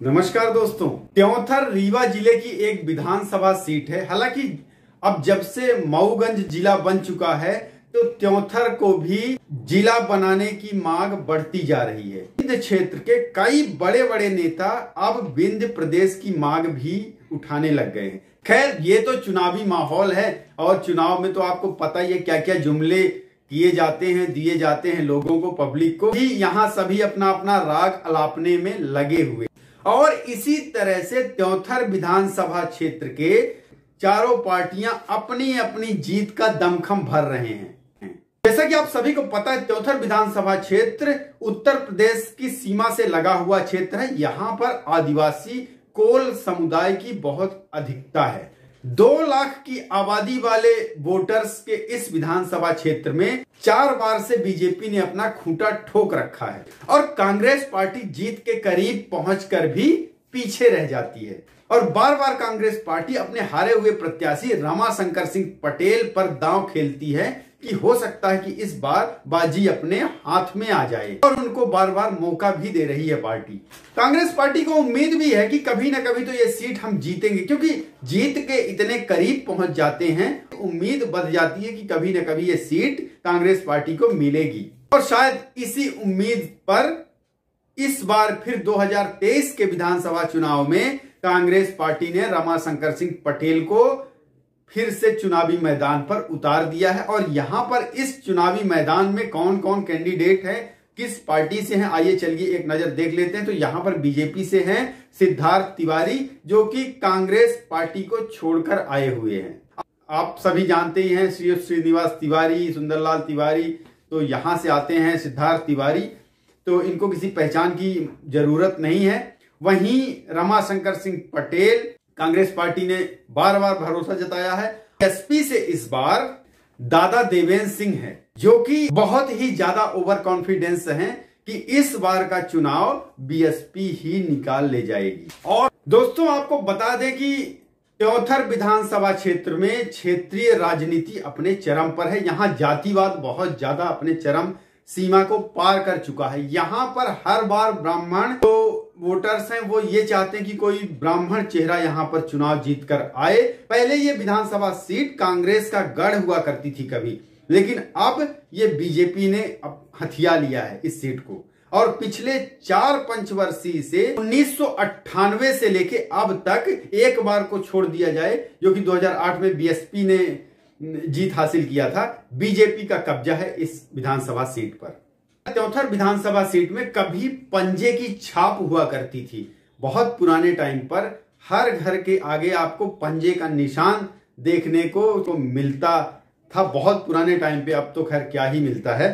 नमस्कार दोस्तों। त्योंथर रीवा जिले की एक विधानसभा सीट है। हालांकि अब जब से मऊगंज जिला बन चुका है तो त्योंथर को भी जिला बनाने की मांग बढ़ती जा रही है। विंध्य क्षेत्र के कई बड़े बड़े नेता अब विंध्य प्रदेश की मांग भी उठाने लग गए हैं। खैर, ये तो चुनावी माहौल है और चुनाव में तो आपको पता ही है क्या क्या जुमले किए जाते हैं, दिए जाते हैं लोगों को, पब्लिक को भी। यहाँ सभी अपना अपना राग अलापने में लगे हुए और इसी तरह से त्योंथर विधानसभा क्षेत्र के चारों पार्टियां अपनी अपनी जीत का दमखम भर रहे हैं। जैसा कि आप सभी को पता है, त्योंथर विधानसभा क्षेत्र उत्तर प्रदेश की सीमा से लगा हुआ क्षेत्र है। यहाँ पर आदिवासी कोल समुदाय की बहुत अधिकता है। 2 लाख की आबादी वाले वोटर्स के इस विधानसभा क्षेत्र में 4 बार से बीजेपी ने अपना खूंटा ठोक रखा है और कांग्रेस पार्टी जीत के करीब पहुंचकर भी पीछे रह जाती है और बार बार कांग्रेस पार्टी अपने हारे हुए प्रत्याशी रमाशंकर सिंह पटेल पर दांव खेलती है कि हो सकता है कि इस बार बाजी अपने हाथ में आ जाए और उनको बार बार मौका भी दे रही है पार्टी। कांग्रेस पार्टी को उम्मीद भी है कि कभी ना कभी तो ये सीट हम जीतेंगे, क्योंकि जीत के इतने करीब पहुंच जाते हैं, उम्मीद बढ़ जाती है कि कभी ना कभी ये सीट कांग्रेस पार्टी को मिलेगी। और शायद इसी उम्मीद पर इस बार फिर 2023 के विधानसभा चुनाव में कांग्रेस पार्टी ने रमाशंकर सिंह पटेल को फिर से चुनावी मैदान पर उतार दिया है। और यहां पर इस चुनावी मैदान में कौन कौन कैंडिडेट है, किस पार्टी से हैं, आइए चलिए एक नजर देख लेते हैं। तो यहां पर बीजेपी से हैं सिद्धार्थ तिवारी, जो कि कांग्रेस पार्टी को छोड़कर आए हुए हैं। आप सभी जानते ही हैं श्रीनिवास तिवारी, सुंदरलाल तिवारी, तो यहां से आते हैं सिद्धार्थ तिवारी, तो इनको किसी पहचान की जरूरत नहीं है। वहीं रमाशंकर सिंह पटेल, कांग्रेस पार्टी ने बार बार भरोसा जताया है। एसपी से इस बार दादा देवेंद्र सिंह है, जो कि बहुत ही ज्यादा ओवर कॉन्फिडेंस हैं कि इस बार का चुनाव बीएसपी ही निकाल ले जाएगी। और दोस्तों, आपको बता दें कि त्योंथर विधानसभा क्षेत्र में क्षेत्रीय राजनीति अपने चरम पर है। यहां जातिवाद बहुत ज्यादा अपने चरम सीमा को पार कर चुका है। यहां पर हर बार ब्राह्मण तो वोटर्स हैं, वो ये चाहते हैं कि कोई ब्राह्मण चेहरा यहां पर चुनाव जीतकर आए। पहले ये विधानसभा सीट कांग्रेस का गढ़ हुआ करती थी कभी, लेकिन अब ये बीजेपी ने अब हथिया लिया है इस सीट को। और पिछले 4 पंचवर्षीय से 1998 से लेके अब तक एक बार को छोड़ दिया जाए, जो कि 2008 में बीएसपी ने जीत हासिल किया था, बीजेपी का कब्जा है इस विधानसभा सीट पर। त्योंथर विधानसभा सीट में कभी पंजे की छाप हुआ करती थी। बहुत पुराने टाइम पर हर घर के आगे आपको पंजे का निशान देखने को मिलता था, बहुत पुराने टाइम पे। अब तो खैर क्या ही मिलता है।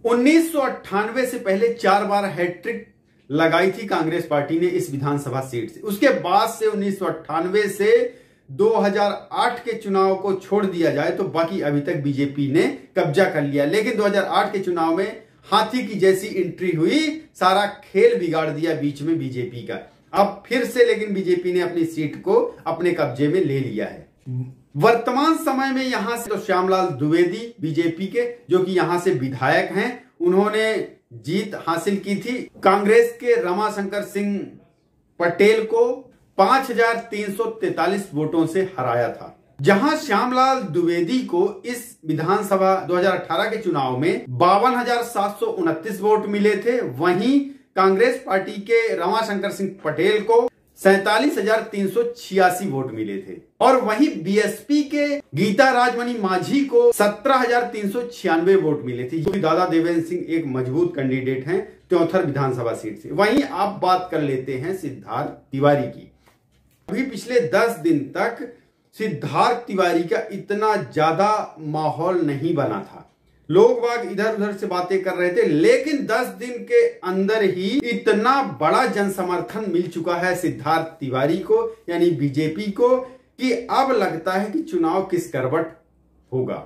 1998 से पहले 4 बार हैट्रिक लगाई थी कांग्रेस पार्टी ने इस विधानसभा सीट से। उसके बाद से 1998 से 2008 के चुनाव को छोड़ दिया जाए तो बाकी अभी तक बीजेपी ने कब्जा कर लिया। लेकिन 2008 के चुनाव में हाथी की जैसी एंट्री हुई, सारा खेल बिगाड़ दिया बीच में बीजेपी का। अब फिर से लेकिन बीजेपी ने अपनी सीट को अपने कब्जे में ले लिया है। वर्तमान समय में यहां से तो श्यामलाल द्विवेदी बीजेपी के, जो कि यहां से विधायक हैं, उन्होंने जीत हासिल की थी। कांग्रेस के रमाशंकर सिंह पटेल को 5343 वोटों से हराया था। जहां श्यामलाल द्विवेदी को इस विधानसभा 2018 के चुनाव में 52,729 वोट मिले थे, वहीं कांग्रेस पार्टी के रमाशंकर सिंह पटेल को 47,386 वोट मिले थे। और वहीं बीएसपी के गीता राजमणि माझी को 17,396 वोट मिले थे, जो कि दादा देवेंद्र सिंह एक मजबूत कैंडिडेट हैं त्योंथर विधानसभा सीट से। वहीं आप बात कर लेते हैं सिद्धार्थ तिवारी की। अभी पिछले 10 दिन तक सिद्धार्थ तिवारी का इतना ज्यादा माहौल नहीं बना था। लोग बाग इधर उधर से बातें कर रहे थे, लेकिन 10 दिन के अंदर ही इतना बड़ा जन समर्थन मिल चुका है सिद्धार्थ तिवारी को, यानी बीजेपी को, कि अब लगता है कि चुनाव किस करवट होगा।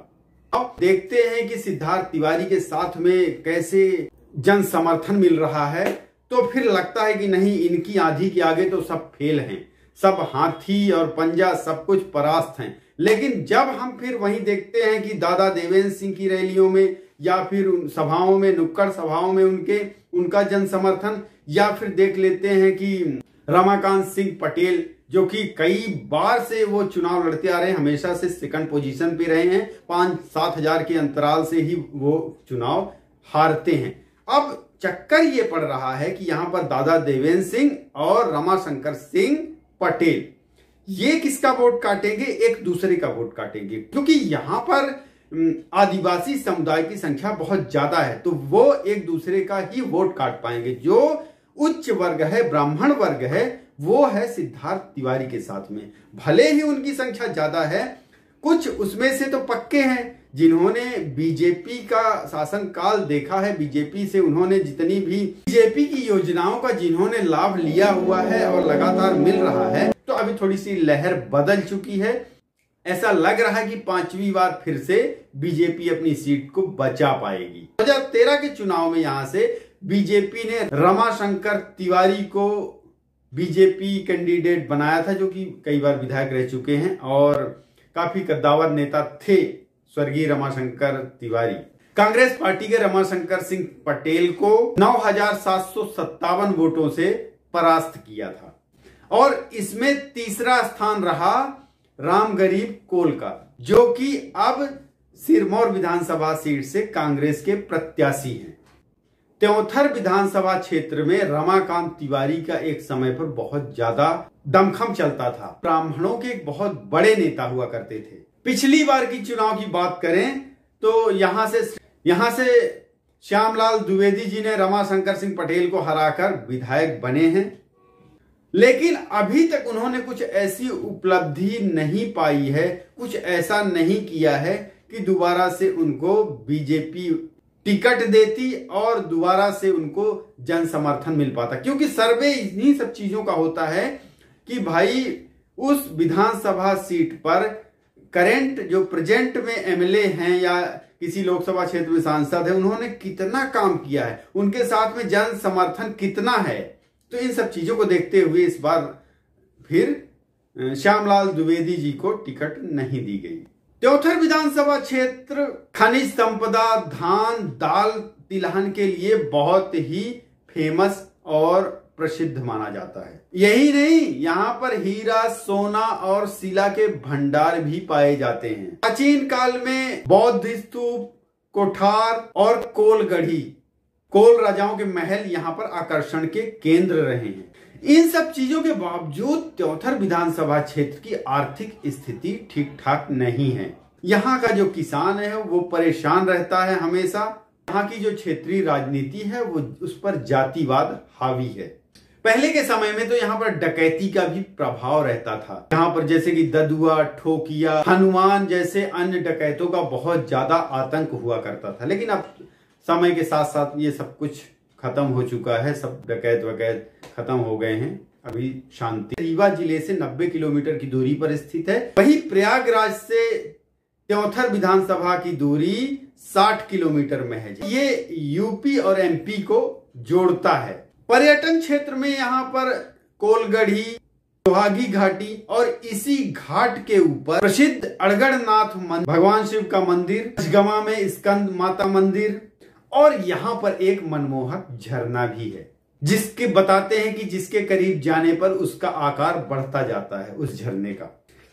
अब देखते हैं कि सिद्धार्थ तिवारी के साथ में कैसे जन समर्थन मिल रहा है। तो फिर लगता है कि नहीं, इनकी आंधी के आगे तो सब फेल हैं, सब हाथी और पंजा सब कुछ परास्त हैं। लेकिन जब हम फिर वहीं देखते हैं कि दादा देवेंद्र सिंह की रैलियों में या फिर सभाओं में, नुक्कड़ सभाओं में उनका जन समर्थन, या फिर देख लेते हैं कि रमाकांत सिंह पटेल, जो कि कई बार से वो चुनाव लड़ते आ रहे हैं, हमेशा से सेकंड पोजीशन पे रहे हैं, 5-7 हजार के अंतराल से ही वो चुनाव हारते हैं। अब चक्कर ये पड़ रहा है कि यहां पर दादा देवेंद्र सिंह और रमाशंकर सिंह पटेल ये किसका वोट काटेंगे, एक दूसरे का वोट काटेंगे, क्योंकि यहां पर आदिवासी समुदाय की संख्या बहुत ज्यादा है, तो वो एक दूसरे का ही वोट काट पाएंगे। जो उच्च वर्ग है, ब्राह्मण वर्ग है, वो है सिद्धार्थ तिवारी के साथ में। भले ही उनकी संख्या ज्यादा है, कुछ उसमें से तो पक्के हैं जिन्होंने बीजेपी का शासनकाल देखा है, बीजेपी से उन्होंने जितनी भी बीजेपी की योजनाओं का जिन्होंने लाभ लिया हुआ है और लगातार मिल रहा है, तो अभी थोड़ी सी लहर बदल चुकी है। ऐसा लग रहा है कि 5वीं बार फिर से बीजेपी अपनी सीट को बचा पाएगी। 2013 के चुनाव में यहां से बीजेपी ने रमाशंकर तिवारी को बीजेपी कैंडिडेट बनाया था, जो कि कई बार विधायक रह चुके हैं और काफी कद्दावर नेता थे स्वर्गीय रमाशंकर तिवारी। कांग्रेस पार्टी के रमाशंकर सिंह पटेल को 9,757 वोटों से परास्त किया था और इसमें तीसरा स्थान रहा रामगरीब कोल का, जो कि अब सिरमौर विधानसभा सीट से कांग्रेस के प्रत्याशी हैं। त्योंथर विधानसभा क्षेत्र में रमाकांत तिवारी का एक समय पर बहुत ज्यादा दमखम चलता था, ब्राह्मणों के एक बहुत बड़े नेता हुआ करते थे। पिछली बार की चुनाव की बात करें तो यहां से श्यामलाल द्विवेदी जी ने रमाशंकर सिंह पटेल को हराकर विधायक बने हैं, लेकिन अभी तक उन्होंने कुछ ऐसी उपलब्धि नहीं पाई है, कुछ ऐसा नहीं किया है कि दोबारा से उनको बीजेपी टिकट देती और दोबारा से उनको जन समर्थन मिल पाता। क्योंकि सर्वे इन्हीं सब चीजों का होता है कि भाई उस विधानसभा सीट पर करंट जो प्रेजेंट में एमएलए हैं या किसी लोकसभा क्षेत्र में सांसद है, उन्होंने कितना काम किया है, उनके साथ में जन समर्थन कितना है। तो इन सब चीजों को देखते हुए इस बार फिर श्यामलाल द्विवेदी जी को टिकट नहीं दी गई। त्योंथर विधानसभा क्षेत्र खनिज संपदा, धान, दाल, तिलहन के लिए बहुत ही फेमस और प्रसिद्ध माना जाता है। यही नहीं, यहाँ पर हीरा, सोना और शिला के भंडार भी पाए जाते हैं। प्राचीन काल में बौद्ध स्तूप, कोठार और कोलगढ़ी, कोल राजाओं के महल यहाँ पर आकर्षण के केंद्र रहे हैं। इन सब चीजों के बावजूद त्योंथर विधानसभा क्षेत्र की आर्थिक स्थिति ठीक ठाक नहीं है। यहाँ का जो किसान है वो परेशान रहता है हमेशा। यहाँ की जो क्षेत्रीय राजनीति है वो उस पर जातिवाद हावी है। पहले के समय में तो यहाँ पर डकैती का भी प्रभाव रहता था। यहाँ पर जैसे कि ददुआ, ठोकिया, हनुमान जैसे अन्य डकैतों का बहुत ज्यादा आतंक हुआ करता था, लेकिन अब समय के साथ साथ ये सब कुछ खत्म हो चुका है, सब डकैत वकैत खत्म हो गए हैं, अभी शांति। रीवा जिले से 90 किलोमीटर की दूरी पर स्थित है। वहीं प्रयागराज से त्योंथर विधानसभा की दूरी 60 किलोमीटर में है। ये यूपी और एमपी को जोड़ता है। पर्यटन क्षेत्र में यहाँ पर कोलगढ़ी, सुहागी घाटी और इसी घाट के ऊपर प्रसिद्ध अड़गड़नाथ मंदिर, भगवान शिव का मंदिर, गमा में स्कंद माता मंदिर और यहाँ पर एक मनमोहक झरना भी है, जिसके बताते हैं कि जिसके करीब जाने पर उसका आकार बढ़ता जाता है उस झरने का।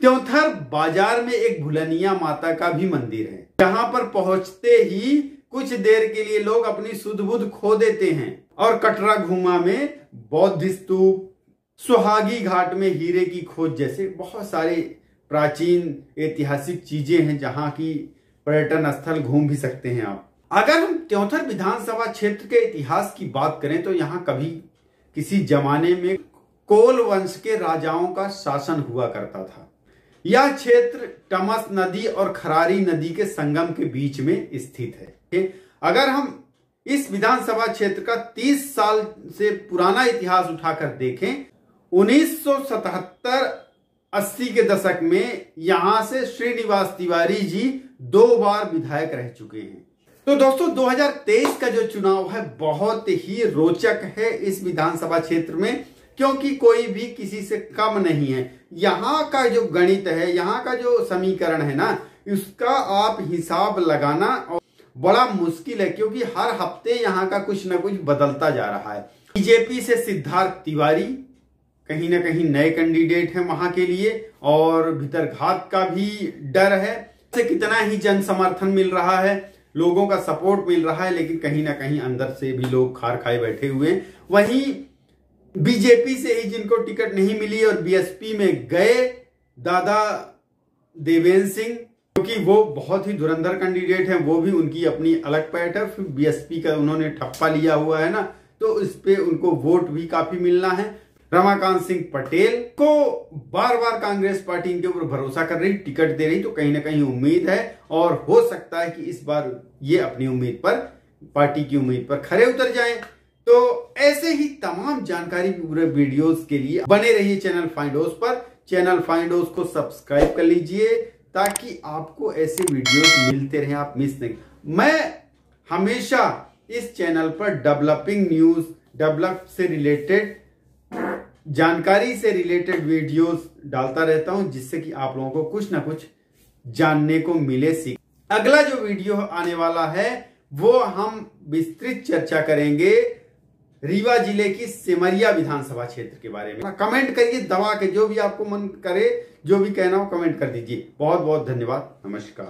त्योंथर बाजार में एक भुलनिया माता का भी मंदिर है। जहां पर पहुंचते ही कुछ देर के लिए लोग अपनी सुध बुध खो देते हैं। और कटरा घूमा में बौद्ध स्तूप, सुहागी घाट में हीरे की खोज जैसे बहुत सारे प्राचीन ऐतिहासिक चीजें हैं जहां की पर्यटन स्थल घूम भी सकते हैं आप। अगर हम त्योंथर विधानसभा क्षेत्र के इतिहास की बात करें तो यहाँ कभी किसी जमाने में कोल वंश के राजाओं का शासन हुआ करता था। यह क्षेत्र टमस नदी और खरारी नदी के संगम के बीच में स्थित है। अगर हम इस विधानसभा क्षेत्र का 30 साल से पुराना इतिहास उठाकर देखें, 1977-80 के दशक में यहां से श्रीनिवास तिवारी जी 2 बार विधायक रह चुके हैं। तो दोस्तों 2023 का जो चुनाव है बहुत ही रोचक है इस विधानसभा क्षेत्र में, क्योंकि कोई भी किसी से कम नहीं है। यहाँ का जो गणित है, यहाँ का जो समीकरण है ना, उसका आप हिसाब लगाना बड़ा मुश्किल है, क्योंकि हर हफ्ते यहाँ का कुछ ना कुछ बदलता जा रहा है। बीजेपी से सिद्धार्थ तिवारी कहीं ना कहीं नए कैंडिडेट हैं वहां के लिए और भीतरघात का भी डर है। से कितना ही जन समर्थन मिल रहा है, लोगों का सपोर्ट मिल रहा है, लेकिन कहीं ना कहीं अंदर से भी लोग खार खाए बैठे हुए हैं। वहीं बीजेपी से ही जिनको टिकट नहीं मिली और बीएसपी में गए दादा देवेंद्र सिंह, क्योंकि वो बहुत ही धुरंधर कैंडिडेट हैं, वो भी उनकी अपनी अलग पैठ है। फिर बीएसपी का उन्होंने ठप्पा लिया हुआ है ना, तो इस पे उनको वोट भी काफी मिलना है। रमाकांत सिंह पटेल को बार बार कांग्रेस पार्टी इनके ऊपर भरोसा कर रही, टिकट दे रही, तो कहीं ना कहीं उम्मीद है और हो सकता है कि इस बार ये अपनी उम्मीद पर, पार्टी की उम्मीद पर खरे उतर जाएं। तो ऐसे ही तमाम जानकारी पूरे वीडियोस के लिए बने रहिए चैनल फाइंडोस पर। चैनल फाइंडोस को सब्सक्राइब कर लीजिए ताकि आपको ऐसे वीडियोस मिलते रहे, आप मिस नहीं। मैं हमेशा इस चैनल पर डेवलपिंग न्यूज, डेवलप से रिलेटेड जानकारी से रिलेटेड वीडियोस डालता रहता हूं, जिससे कि आप लोगों को कुछ ना कुछ जानने को मिले, सीख। अगला जो वीडियो आने वाला है वो हम विस्तृत चर्चा करेंगे रीवा जिले की सिमरिया विधानसभा क्षेत्र के बारे में। कमेंट करिए दबा के, जो भी आपको मन करे, जो भी कहना हो कमेंट कर दीजिए। बहुत बहुत धन्यवाद, नमस्कार।